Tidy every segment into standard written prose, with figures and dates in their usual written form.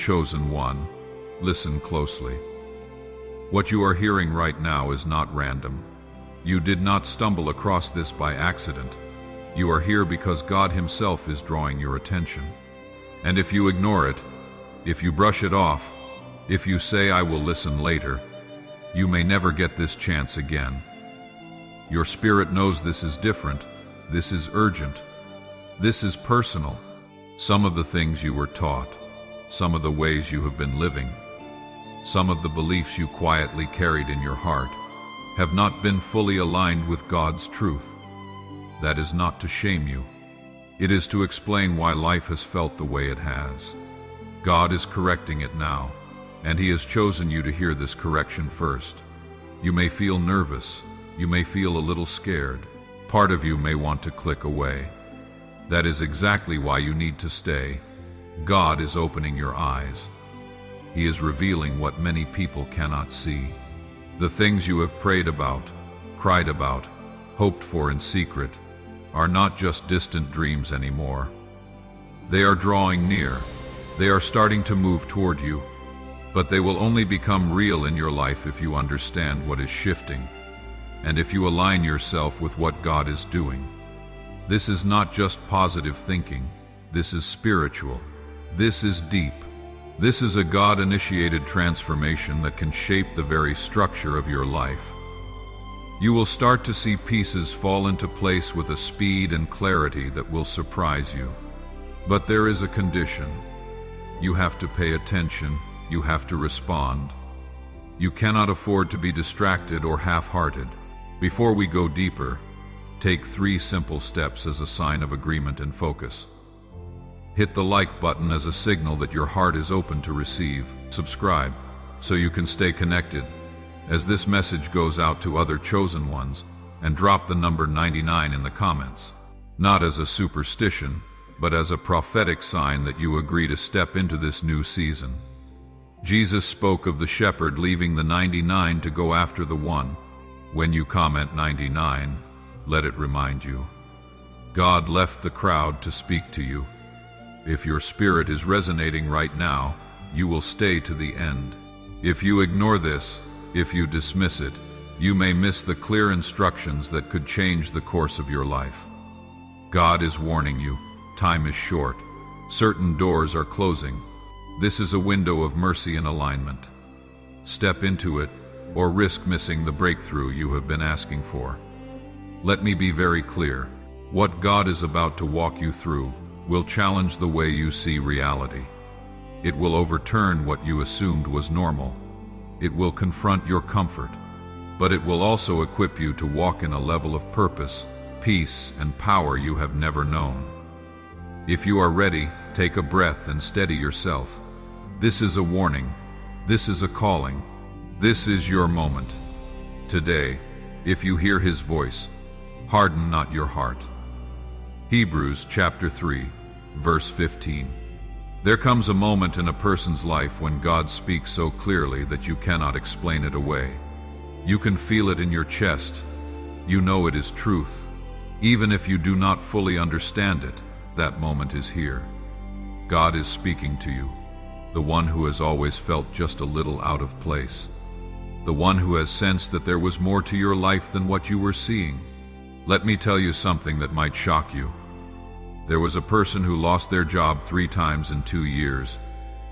Chosen one, listen closely. What you are hearing right now is not random. You did not stumble across this by accident. You are here because God Himself is drawing your attention. And if you ignore it, if you brush it off, if you say, "I will listen later," you may never get this chance again. Your spirit knows this is different, this is urgent, this is personal. Some of the things you were taught, some of the ways you have been living, some of the beliefs you quietly carried in your heart, have not been fully aligned with God's truth. That is not to shame you. It is to explain why life has felt the way it has. God is correcting it now, and He has chosen you to hear this correction first. You may feel nervous. You may feel a little scared. Part of you may want to click away. That is exactly why you need to stay. God is opening your eyes. He is revealing what many people cannot see. The things you have prayed about, cried about, hoped for in secret, are not just distant dreams anymore. They are drawing near. They are starting to move toward you. But they will only become real in your life if you understand what is shifting, and if you align yourself with what God is doing. This is not just positive thinking. This is spiritual. This is deep. This is a God-initiated transformation that can shape the very structure of your life. You will start to see pieces fall into place with a speed and clarity that will surprise you. But there is a condition. You have to pay attention. You have to respond. You cannot afford to be distracted or half-hearted. Before we go deeper, take 3 simple steps as a sign of agreement and focus. Hit the like button as a signal that your heart is open to receive. Subscribe so you can stay connected as this message goes out to other chosen ones, and drop the number 99 in the comments. Not as a superstition, but as a prophetic sign that you agree to step into this new season. Jesus spoke of the shepherd leaving the 99 to go after the one. When you comment 99, let it remind you. God left the crowd to speak to you. If your spirit is resonating right now, you will stay to the end. If you ignore this, if you dismiss it, you may miss the clear instructions that could change the course of your life. God is warning you. Time is short. Certain doors are closing. This is a window of mercy and alignment. Step into it, or risk missing the breakthrough you have been asking for. Let me be very clear. What God is about to walk you through will challenge the way you see reality. It will overturn what you assumed was normal. It will confront your comfort, but it will also equip you to walk in a level of purpose, peace, and power you have never known. If you are ready, take a breath and steady yourself. This is a warning. This is a calling. This is your moment. Today, if you hear His voice, harden not your heart. Hebrews chapter 3, verse 15. There comes a moment in a person's life when God speaks so clearly that you cannot explain it away. You can feel it in your chest. You know it is truth. Even if you do not fully understand it, that moment is here. God is speaking to you, the one who has always felt just a little out of place, the one who has sensed that there was more to your life than what you were seeing. Let me tell you something that might shock you. There was a person who lost their job 3 times in 2 years.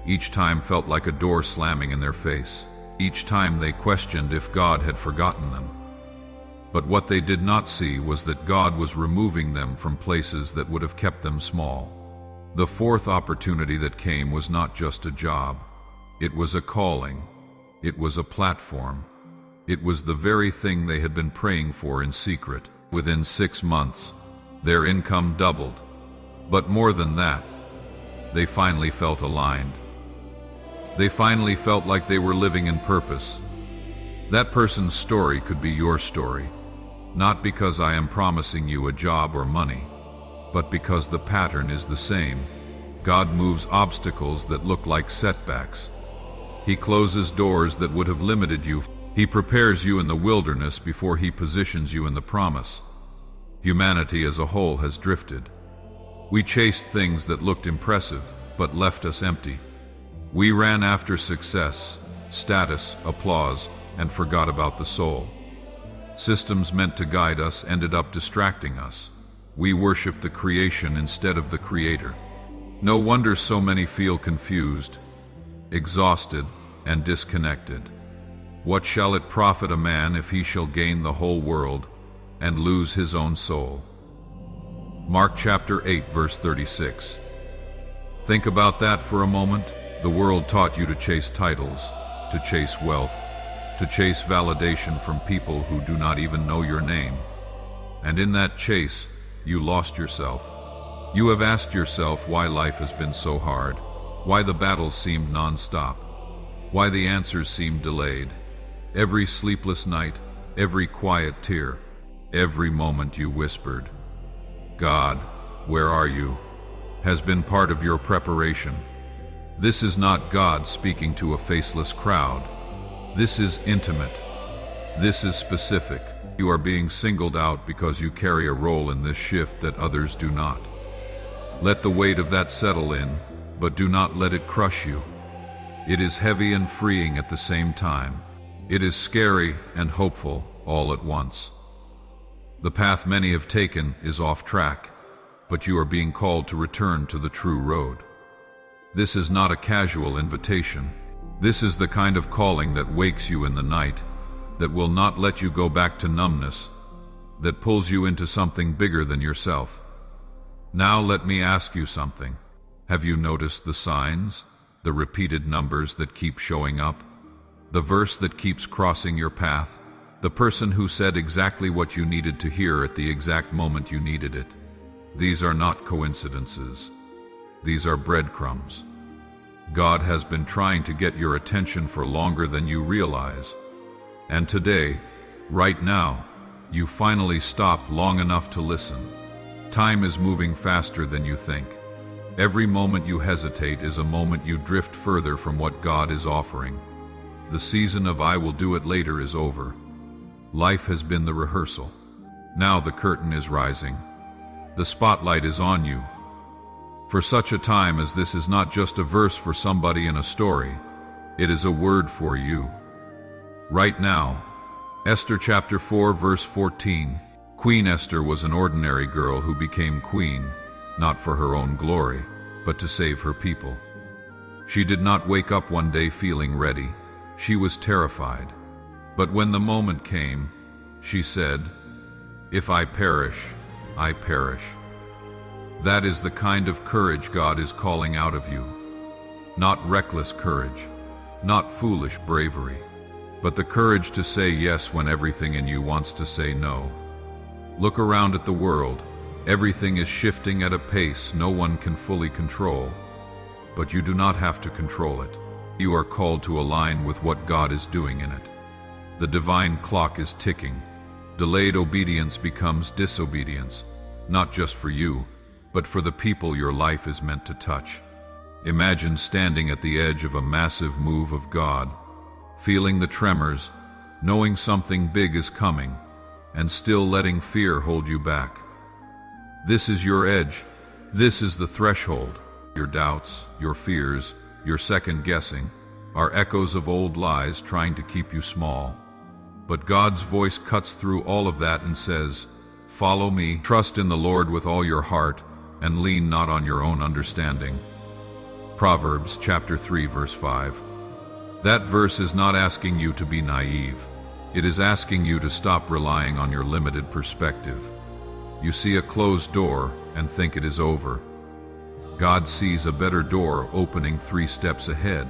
Each time felt like a door slamming in their face. Each time they questioned if God had forgotten them. But what they did not see was that God was removing them from places that would have kept them small. The 4th opportunity that came was not just a job. It was a calling. It was a platform. It was the very thing they had been praying for in secret. Within 6 months, their income doubled. But more than that, they finally felt aligned. They finally felt like they were living in purpose. That person's story could be your story, not because I am promising you a job or money, but because the pattern is the same. God moves obstacles that look like setbacks. He closes doors that would have limited you. He prepares you in the wilderness before He positions you in the promise. Humanity as a whole has drifted. We chased things that looked impressive, but left us empty. We ran after success, status, applause, and forgot about the soul. Systems meant to guide us ended up distracting us. We worshiped the creation instead of the Creator. No wonder so many feel confused, exhausted, and disconnected. What shall it profit a man if he shall gain the whole world and lose his own soul? Mark chapter 8, verse 36. Think about that for a moment. The world taught you to chase titles, to chase wealth, to chase validation from people who do not even know your name. And in that chase, you lost yourself. You have asked yourself why life has been so hard, why the battles seemed non-stop, why the answers seemed delayed. Every sleepless night, every quiet tear, every moment you whispered, "God, where are you?" has been part of your preparation. This is not God speaking to a faceless crowd. This is intimate. This is specific. You are being singled out because you carry a role in this shift that others do not. Let the weight of that settle in, but do not let it crush you. It is heavy and freeing at the same time. It is scary and hopeful all at once. The path many have taken is off track, but you are being called to return to the true road. This is not a casual invitation. This is the kind of calling that wakes you in the night, that will not let you go back to numbness, that pulls you into something bigger than yourself. Now let me ask you something. Have you noticed the signs, the repeated numbers that keep showing up? The verse that keeps crossing your path, the person who said exactly what you needed to hear at the exact moment you needed it. These are not coincidences. These are breadcrumbs. God has been trying to get your attention for longer than you realize. And today, right now, you finally stop long enough to listen. Time is moving faster than you think. Every moment you hesitate is a moment you drift further from what God is offering. The season of "I will do it later" is over. Life has been the rehearsal. Now the curtain is rising. The spotlight is on you. For such a time as this is not just a verse for somebody in a story. It is a word for you. Right now, Esther chapter 4 verse 14. Queen Esther was an ordinary girl who became queen, not for her own glory, but to save her people. She did not wake up one day feeling ready. She was terrified. But when the moment came, she said, "If I perish, I perish." That is the kind of courage God is calling out of you. Not reckless courage, not foolish bravery, but the courage to say yes when everything in you wants to say no. Look around at the world. Everything is shifting at a pace no one can fully control. But you do not have to control it. You are called to align with what God is doing in it. The divine clock is ticking. Delayed obedience becomes disobedience, not just for you, but for the people your life is meant to touch. Imagine standing at the edge of a massive move of God, feeling the tremors, knowing something big is coming, and still letting fear hold you back. This is your edge. This is the threshold. Your doubts, your fears, your second guessing are echoes of old lies trying to keep you small. But God's voice cuts through all of that and says, "Follow me, trust in the Lord with all your heart, and lean not on your own understanding." Proverbs chapter 3 verse 5. That verse is not asking you to be naive. It is asking you to stop relying on your limited perspective. You see a closed door and think it is over. God sees a better door opening 3 steps ahead.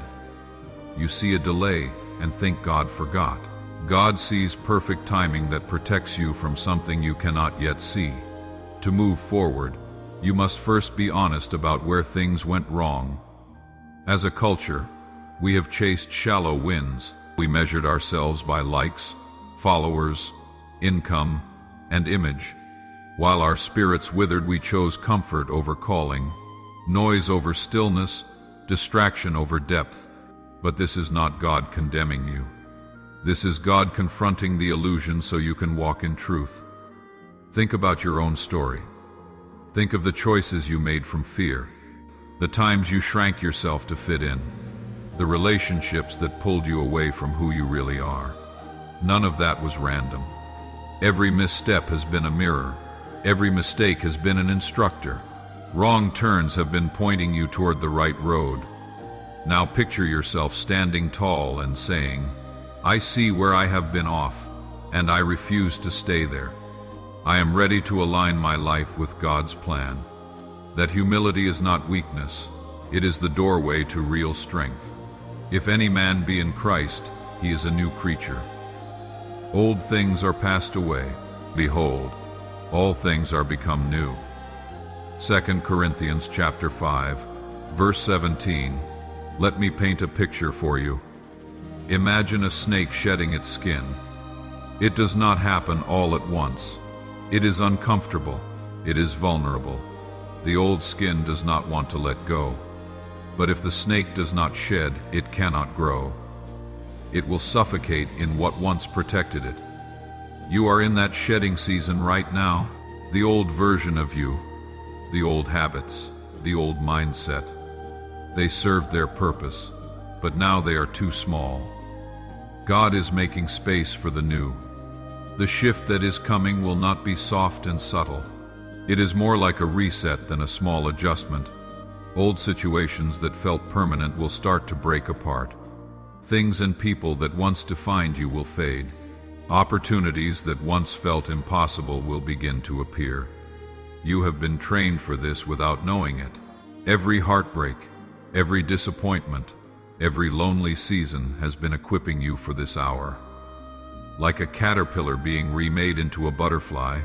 You see a delay and think God forgot. God sees perfect timing that protects you from something you cannot yet see. To move forward, you must first be honest about where things went wrong. As a culture, we have chased shallow wins. We measured ourselves by likes, followers, income, and image. While our spirits withered, we chose comfort over calling, noise over stillness, distraction over depth. But this is not God condemning you. This is God confronting the illusion so you can walk in truth. Think about your own story. Think of the choices you made from fear, the times you shrank yourself to fit in, the relationships that pulled you away from who you really are. None of that was random. Every misstep has been a mirror. Every mistake has been an instructor. Wrong turns have been pointing you toward the right road. Now picture yourself standing tall and saying, "I see where I have been off, and I refuse to stay there. I am ready to align my life with God's plan." That humility is not weakness. It is the doorway to real strength. If any man be in Christ, he is a new creature. Old things are passed away. Behold, all things are become new. 2 Corinthians chapter 5, verse 17. Let me paint a picture for you. Imagine a snake shedding its skin. It does not happen all at once. It is uncomfortable. It is vulnerable. The old skin does not want to let go. But if the snake does not shed, it cannot grow. It will suffocate in what once protected it. You are in that shedding season right now. The old version of you, the old habits, the old mindset. They served their purpose, but now they are too small. God is making space for the new. The shift that is coming will not be soft and subtle. It is more like a reset than a small adjustment. Old situations that felt permanent will start to break apart. Things and people that once defined you will fade. Opportunities that once felt impossible will begin to appear. You have been trained for this without knowing it. Every heartbreak, every disappointment, every lonely season has been equipping you for this hour. Like a caterpillar being remade into a butterfly,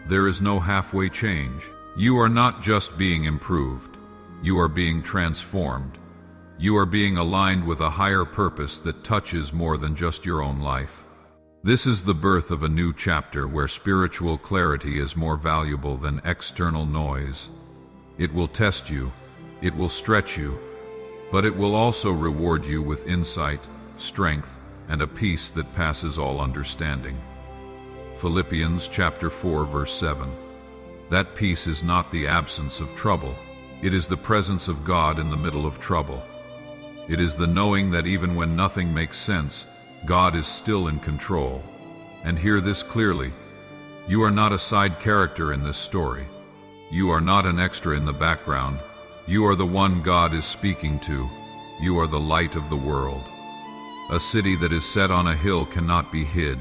there is no halfway change. You are not just being improved. You are being transformed. You are being aligned with a higher purpose that touches more than just your own life. This is the birth of a new chapter where spiritual clarity is more valuable than external noise. It will test you, it will stretch you, but it will also reward you with insight, strength, and a peace that passes all understanding. Philippians chapter 4, verse 7. That peace is not the absence of trouble. It is the presence of God in the middle of trouble. It is the knowing that even when nothing makes sense, God is still in control. And hear this clearly. You are not a side character in this story. You are not an extra in the background. You are the one God is speaking to. You are the light of the world. A city that is set on a hill cannot be hid.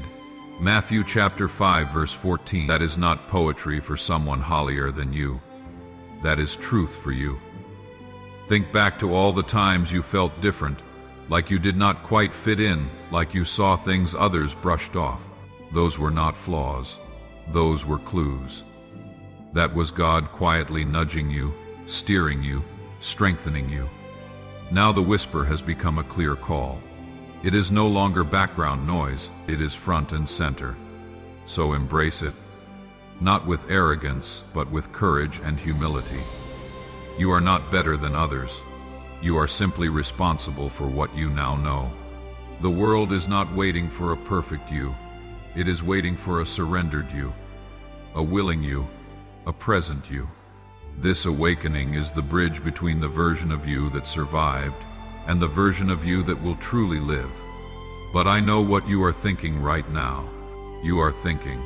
Matthew chapter 5, verse 14. That is not poetry for someone holier than you. That is truth for you. Think back to all the times you felt different, like you did not quite fit in, like you saw things others brushed off. Those were not flaws. Those were clues. That was God quietly nudging you, steering you, strengthening you. Now the whisper has become a clear call. It is no longer background noise, it is front and center. So embrace it, not with arrogance, but with courage and humility. You are not better than others. You are simply responsible for what you now know. The world is not waiting for a perfect you. It is waiting for a surrendered you, a willing you, a present you. This awakening is the bridge between the version of you that survived and the version of you that will truly live. But I know what you are thinking right now. You are thinking,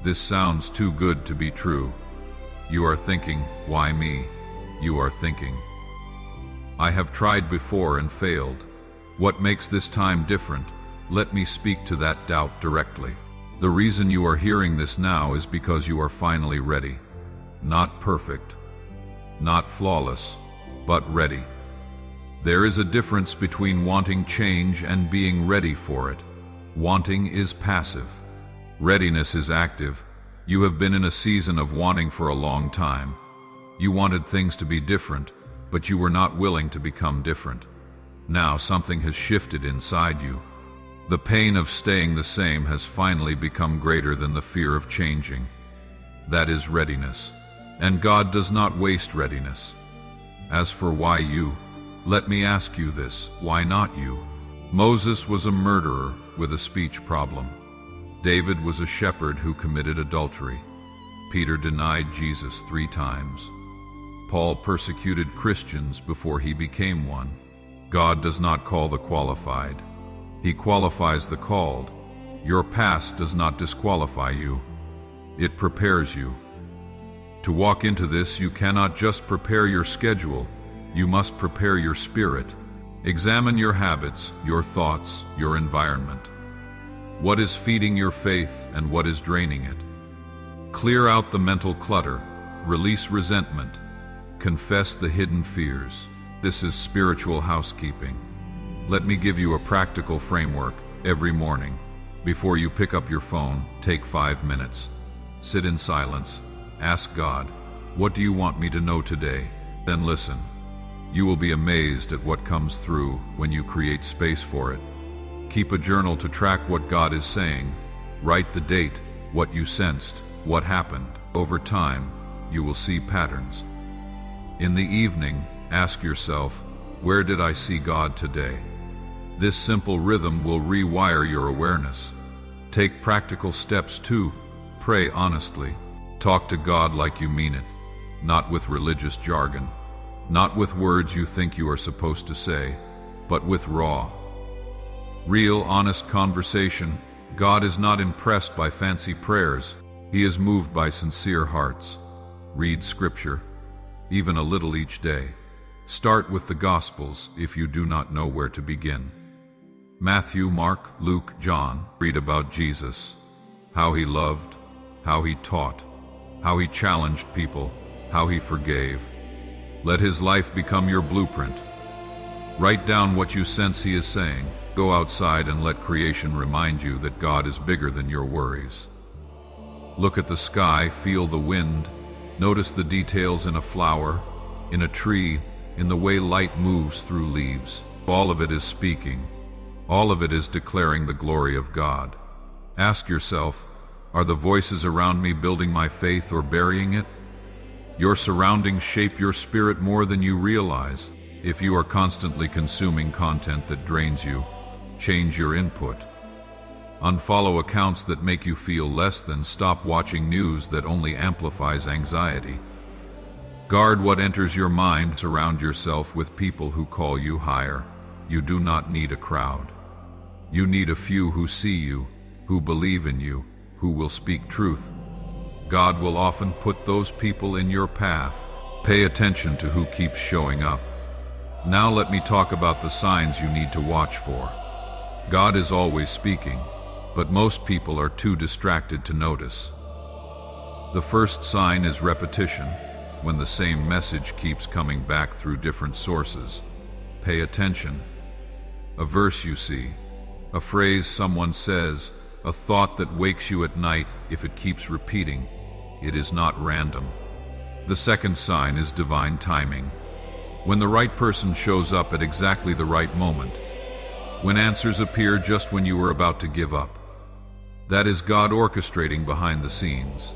"This sounds too good to be true." You are thinking, "Why me?" You are thinking, "I have tried before and failed. What makes this time different?" Let me speak to that doubt directly. The reason you are hearing this now is because you are finally ready. Not perfect, not flawless, but ready. There is a difference between wanting change and being ready for it. Wanting is passive. Readiness is active. You have been in a season of wanting for a long time. You wanted things to be different, but you were not willing to become different. Now something has shifted inside you. The pain of staying the same has finally become greater than the fear of changing. That is readiness. And God does not waste readiness. As for why you, let me ask you this, why not you? Moses was a murderer with a speech problem. David was a shepherd who committed adultery. Peter denied Jesus 3 times. Paul persecuted Christians before he became one. God does not call the qualified. He qualifies the called. Your past does not disqualify you. It prepares you. To walk into this, you cannot just prepare your schedule. You must prepare your spirit. Examine your habits, your thoughts, your environment. What is feeding your faith and what is draining it? Clear out the mental clutter. Release resentment. Confess the hidden fears. This is spiritual housekeeping. Let me give you a practical framework. Every morning, before you pick up your phone, take 5 minutes. Sit in silence. Ask God, what do you want me to know today? Then listen. You will be amazed at what comes through when you create space for it. Keep a journal to track what God is saying. Write the date, what you sensed, what happened. Over time, you will see patterns. In the evening, ask yourself, where did I see God today? This simple rhythm will rewire your awareness. Take practical steps too. Pray honestly. Talk to God like you mean it, not with religious jargon, not with words you think you are supposed to say, but with raw, real, honest conversation. God is not impressed by fancy prayers. He is moved by sincere hearts. Read scripture, even a little each day. Start with the Gospels if you do not know where to begin. Matthew, Mark, Luke, John. Read about Jesus, how he loved, how he taught, how he challenged people, how he forgave. Let his life become your blueprint. Write down what you sense he is saying. Go outside and let creation remind you that God is bigger than your worries. Look at the sky, feel the wind, notice the details in a flower, in a tree, in the way light moves through leaves. All of it is speaking. All of it is declaring the glory of God. Ask yourself, are the voices around me building my faith or burying it? Your surroundings shape your spirit more than you realize. If you are constantly consuming content that drains you, change your input. Unfollow accounts that make you feel less than. Stop watching news that only amplifies anxiety. Guard what enters your mind. Surround yourself with people who call you higher. You do not need a crowd. You need a few who see you, who believe in you, who will speak truth. God will often put those people in your path. Pay attention to who keeps showing up. Now let me talk about the signs you need to watch for. God is always speaking, but most people are too distracted to notice. The first sign is repetition, when the same message keeps coming back through different sources. Pay attention. A verse you see, a phrase someone says, a thought that wakes you at night. If it keeps repeating, it is not random. The second sign is divine timing. When the right person shows up at exactly the right moment. When answers appear just when you were about to give up. That is God orchestrating behind the scenes.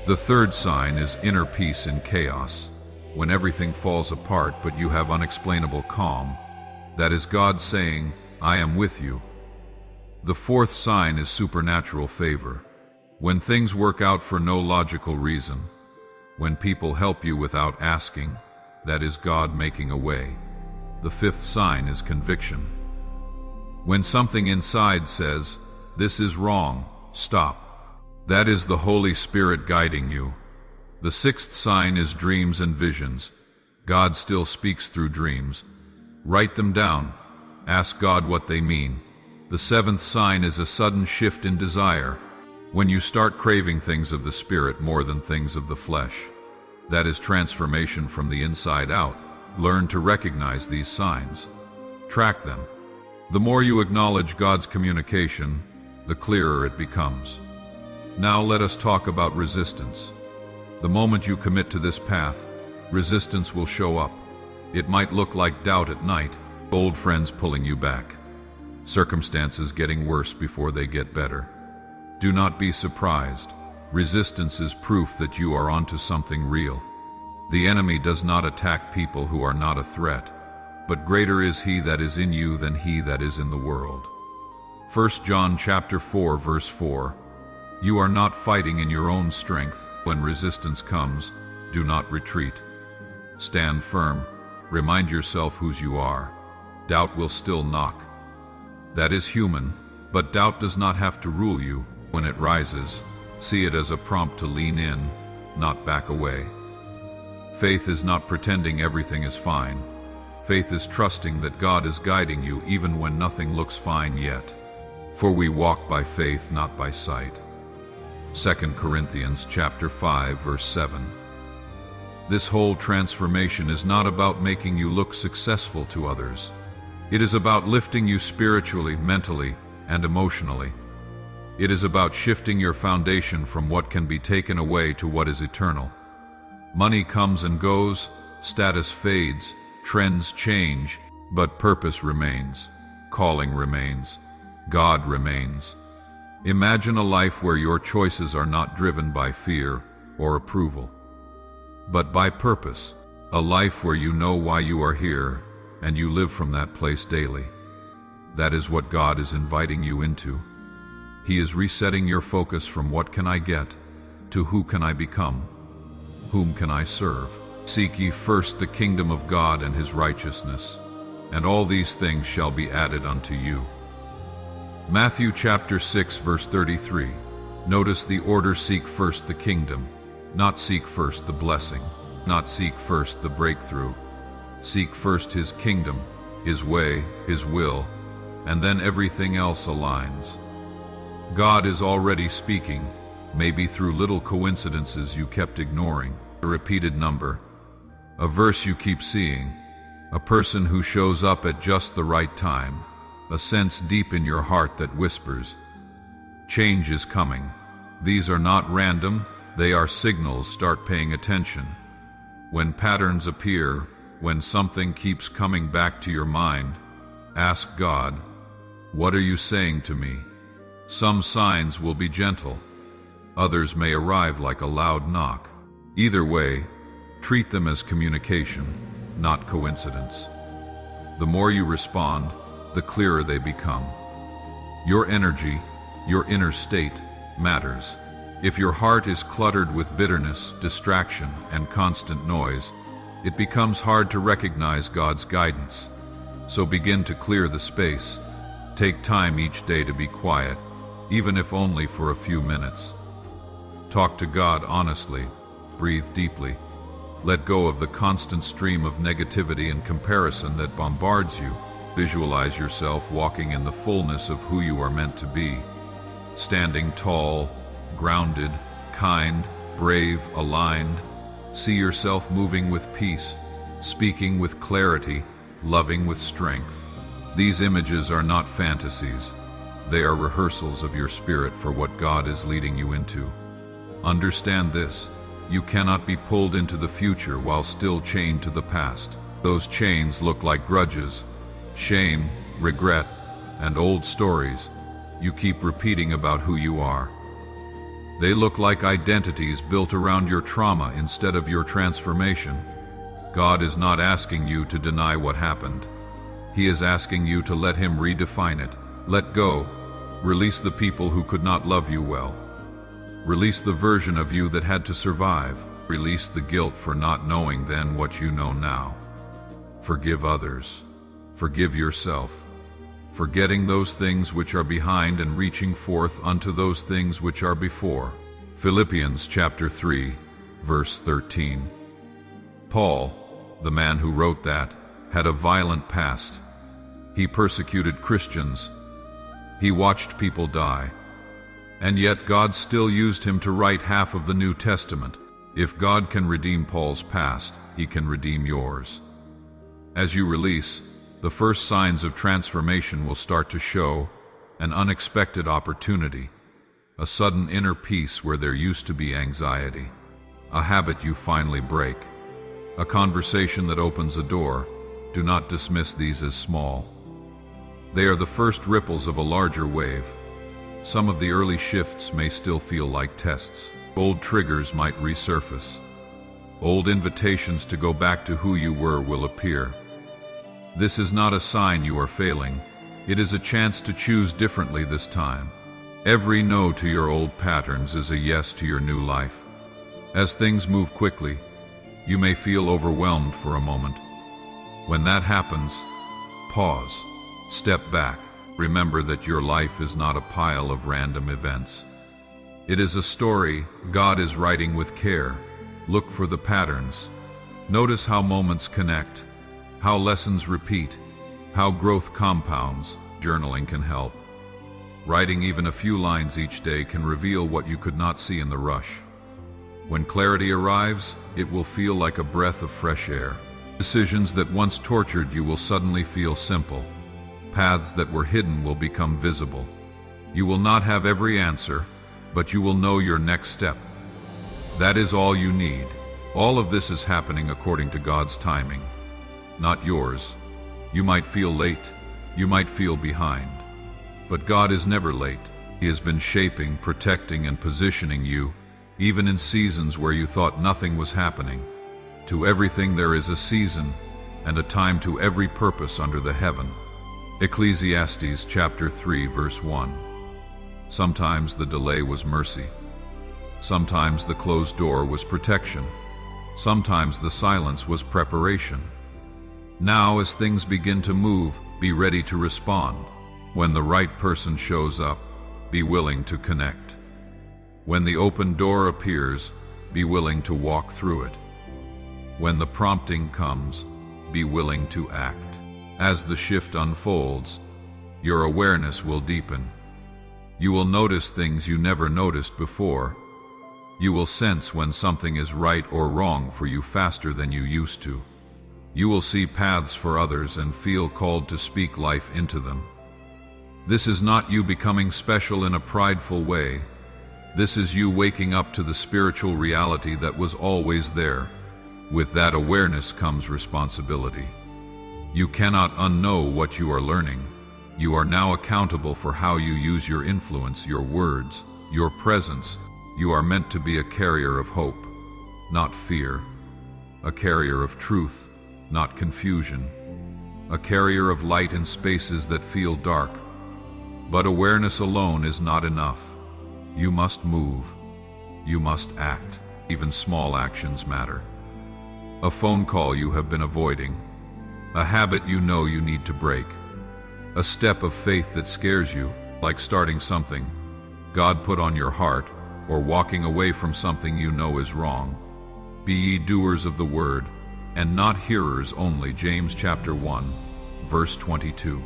The third sign is inner peace in chaos. When everything falls apart but you have unexplainable calm. That is God saying, I am with you. The fourth sign is supernatural favor. When things work out for no logical reason, when people help you without asking, that is God making a way. The fifth sign is conviction. When something inside says, this is wrong, stop. That is the Holy Spirit guiding you. The sixth sign is dreams and visions. God still speaks through dreams. Write them down. Ask God what they mean. The seventh sign is a sudden shift in desire. When you start craving things of the Spirit more than things of the flesh. That is transformation from the inside out. Learn to recognize these signs. Track them. The more you acknowledge God's communication, the clearer it becomes. Now let us talk about resistance. The moment you commit to this path, resistance will show up. It might look like doubt at night, old friends pulling you back, circumstances getting worse before they get better. Do not be surprised. Resistance is proof that you are onto something real. The enemy does not attack people who are not a threat, but greater is he that is in you than he that is in the world. 1 John chapter 4 verse 4. You are not fighting in your own strength. When resistance comes, do not retreat. Stand firm. Remind yourself whose you are. doubt will still knock. That is human, but doubt does not have to rule you. When it rises, see it as a prompt to lean in, not back away. Faith is not pretending everything is fine. Faith is trusting that God is guiding you even when nothing looks fine yet. For we walk by faith, not by sight. 2 Corinthians chapter 5, verse 7. This whole transformation is not about making you look successful to others. It is about lifting you spiritually, mentally, and emotionally. It is about shifting your foundation from what can be taken away to what is eternal. Money comes and goes, status fades, trends change, but purpose remains, calling remains, God remains. Imagine a life where your choices are not driven by fear or approval, but by purpose, a life where you know why you are here and you live from that place daily. That is what God is inviting you into. He is resetting your focus from what can I get to who can I become, whom can I serve. Seek ye first the kingdom of God and his righteousness, and all these things shall be added unto you. Matthew chapter 6, verse 33. Notice the order: seek first the kingdom, not seek first the blessing, not seek first the breakthrough. Seek first his kingdom, his way, his will, and then everything else aligns. God is already speaking, maybe through little coincidences you kept ignoring, a repeated number, a verse you keep seeing, a person who shows up at just the right time, a sense deep in your heart that whispers, change is coming. These are not random, they are signals. Start paying attention. When patterns appear, when something keeps coming back to your mind, ask God, what are you saying to me? Some signs will be gentle. Others may arrive like a loud knock. Either way, treat them as communication, not coincidence. The more you respond, the clearer they become. Your energy, your inner state, matters. If your heart is cluttered with bitterness, distraction, and constant noise, it becomes hard to recognize God's guidance. So begin to clear the space. Take time each day to be quiet, even if only for a few minutes. Talk to God honestly. Breathe deeply. Let go of the constant stream of negativity and comparison that bombards you. Visualize yourself walking in the fullness of who you are meant to be. Standing tall, grounded, kind, brave, aligned. See yourself moving with peace, speaking with clarity, loving with strength. These images are not fantasies. They are rehearsals of your spirit for what God is leading you into. Understand this: you cannot be pulled into the future while still chained to the past. Those chains look like grudges, shame, regret, and old stories you keep repeating about who you are. They look like identities built around your trauma instead of your transformation. God is not asking you to deny what happened. He is asking you to let him redefine it. Let go. Release the people who could not love you well. Release the version of you that had to survive. Release the guilt for not knowing then what you know now. Forgive others. Forgive yourself. Forgetting those things which are behind and reaching forth unto those things which are before. Philippians chapter 3, verse 13. Paul, the man who wrote that, had a violent past. He persecuted Christians. He watched people die. And yet God still used him to write half of the New Testament. If God can redeem Paul's past, he can redeem yours. As you release, the first signs of transformation will start to show: an unexpected opportunity, a sudden inner peace where there used to be anxiety, a habit you finally break, a conversation that opens a door. Do not dismiss these as small. They are the first ripples of a larger wave. Some of the early shifts may still feel like tests. Old triggers might resurface. Old invitations to go back to who you were will appear. This is not a sign you are failing. It is a chance to choose differently this time. Every no to your old patterns is a yes to your new life. As things move quickly, you may feel overwhelmed for a moment. When that happens, Pause. Step back. Remember that your life is not a pile of random events. It is a story God is writing with care. Look for the patterns. Notice how moments connect, how lessons repeat, how growth compounds. Journaling can help. Writing even a few lines each day can reveal what you could not see in the rush. When clarity arrives, it will feel like a breath of fresh air. Decisions that once tortured you will suddenly feel simple. Paths that were hidden will become visible. You will not have every answer, but you will know your next step. That is all you need. All of this is happening according to God's timing, not yours. You might feel late, you might feel behind, but God is never late. He has been shaping, protecting, and positioning you, even in seasons where you thought nothing was happening. To everything there is a season, and a time to every purpose under the heaven. Ecclesiastes chapter 3 verse 1. Sometimes the delay was mercy. Sometimes the closed door was protection. Sometimes the silence was preparation. Now, as things begin to move, be ready to respond. When the right person shows up, be willing to connect. When the open door appears, be willing to walk through it. When the prompting comes, be willing to act. As the shift unfolds, your awareness will deepen. You will notice things you never noticed before. You will sense when something is right or wrong for you faster than you used to. You will see paths for others and feel called to speak life into them. This is not you becoming special in a prideful way. This is you waking up to the spiritual reality that was always there. With that awareness comes responsibility. You cannot unknow what you are learning. You are now accountable for how you use your influence, your words, your presence. You are meant to be a carrier of hope, not fear. A carrier of truth, not confusion. A carrier of light in spaces that feel dark. But awareness alone is not enough. You must move. You must act. Even small actions matter. A phone call you have been avoiding. A habit you know you need to break. A step of faith that scares you, like starting something God put on your heart, or walking away from something you know is wrong. Be ye doers of the word, and not hearers only. James chapter 1, verse 22.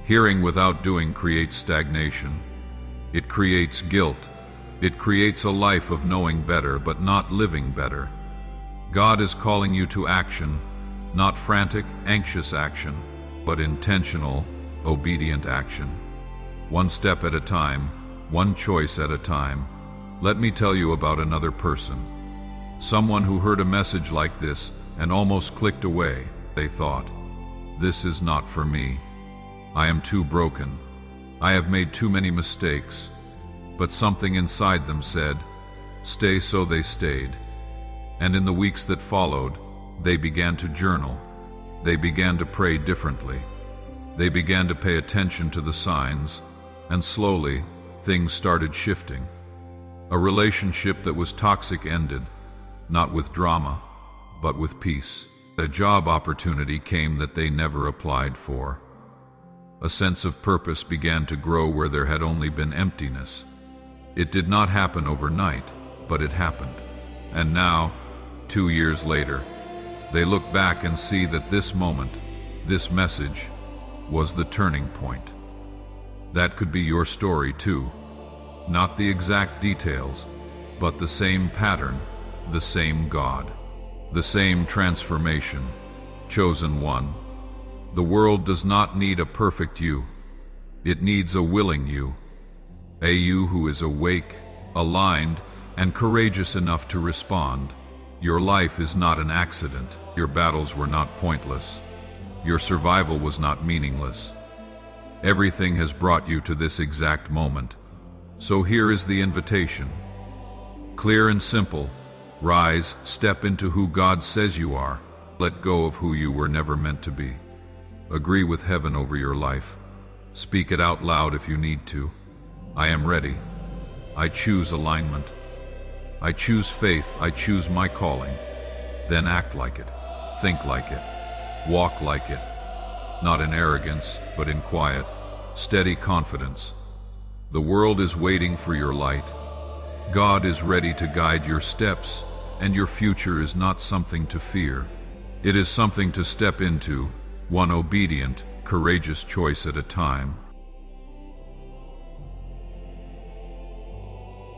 Hearing without doing creates stagnation. It creates guilt. It creates a life of knowing better but not living better. God is calling you to action, not frantic, anxious action, but intentional, obedient action. One step at a time, one choice at a time. Let me tell you about another person. Someone who heard a message like this and almost clicked away. They thought, "This is not for me. I am too broken. I have made too many mistakes." But something inside them said, "Stay." So they stayed. And in the weeks that followed, they began to journal. They began to pray differently. They began to pay attention to the signs, and slowly, things started shifting. A relationship that was toxic ended, not with drama, but with peace. A job opportunity came that they never applied for. A sense of purpose began to grow where there had only been emptiness. It did not happen overnight, but it happened. And now, 2 years later, they look back and see that this moment, this message, was the turning point. That could be your story too. Not the exact details, but the same pattern, the same God, the same transformation, chosen one. The world does not need a perfect you. It needs a willing you. A you who is awake, aligned, and courageous enough to respond. Your life is not an accident. Your battles were not pointless. Your survival was not meaningless. Everything has brought you to this exact moment. So here is the invitation. Clear and simple. Rise, step into who God says you are. Let go of who you were never meant to be. Agree with heaven over your life. Speak it out loud if you need to. I am ready. I choose alignment. I choose faith. I choose my calling. Then act like it. Think like it. Walk like it. not in arrogance, but in quiet, steady confidence. The world is waiting for your light. God is ready to guide your steps, and your future is not something to fear. It is something to step into, one obedient, courageous choice at a time.